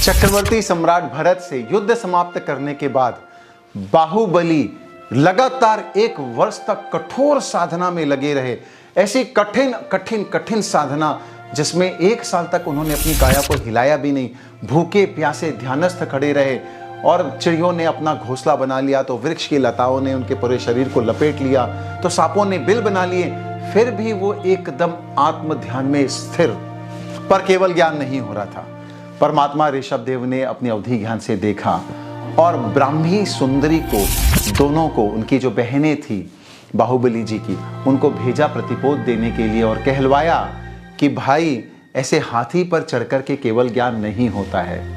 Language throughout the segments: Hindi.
चक्रवर्ती सम्राट भरत से युद्ध समाप्त करने के बाद बाहुबली लगातार 1 वर्ष तक कठोर साधना में लगे रहे। ऐसी कठिन कठिन कठिन साधना जिसमें 1 साल तक उन्होंने अपनी काया को हिलाया भी नहीं, भूखे प्यासे ध्यानस्थ खड़े रहे। और चिड़ियों ने अपना घोंसला बना लिया तो वृक्ष की लताओं ने उनके पूरे शरीर को लपेट लिया, तो सांपों ने बिल बना लिए, फिर भी वो एकदम आत्म ध्यान में स्थिर। पर केवल ज्ञान नहीं हो रहा था। परमात्मा ऋषभ देव ने अपनी अवधि ज्ञान से देखा और ब्राह्मी सुंदरी को, दोनों को, उनकी जो बहनें थी बाहुबली जी की, उनको भेजा प्रतिपोध देने के लिए और कहलवाया कि भाई ऐसे हाथी पर चढ़कर के केवल ज्ञान नहीं होता है।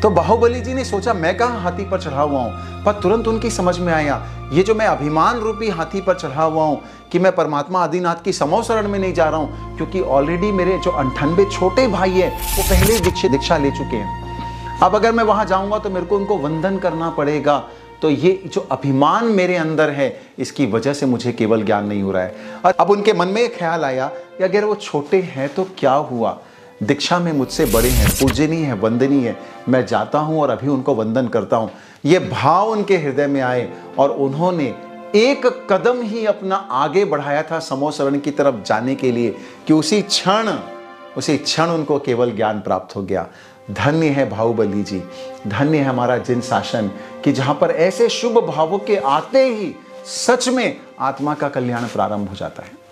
तो बाहुबली जी ने सोचा मैं कहाँ हाथी पर चढ़ा हुआ हूँ, पर तुरंत उनकी समझ में आया ये जो मैं अभिमान रूपी हाथी पर चढ़ा हुआ हूँ कि मैं परमात्मा आदिनाथ की समो शरण में नहीं जा रहा हूँ, क्योंकि ऑलरेडी मेरे जो 98 छोटे भाई हैं वो पहले दीक्षा ले चुके हैं। अब अगर मैं वहां जाऊंगा तो मेरे को उनको वंदन करना पड़ेगा, तो ये जो अभिमान मेरे अंदर है इसकी वजह से मुझे केवल ज्ञान नहीं हो रहा है। और अब उनके मन में एक ख्याल आया कि अगर वो छोटे हैं तो क्या हुआ, दीक्षा में मुझसे बड़े हैं, पूजनीय है, वंदनीय है, मैं जाता हूं और अभी उनको वंदन करता हूं। ये भाव उनके हृदय में आए और उन्होंने एक कदम ही अपना आगे बढ़ाया था समो शरण की तरफ जाने के लिए कि उसी क्षण उनको केवल ज्ञान प्राप्त हो गया। धन्य है बाहुबली जी, धन्य है हमारा जिन शासन कि जहां पर ऐसे शुभ भावों के आते ही सच में आत्मा का कल्याण प्रारंभ हो जाता है।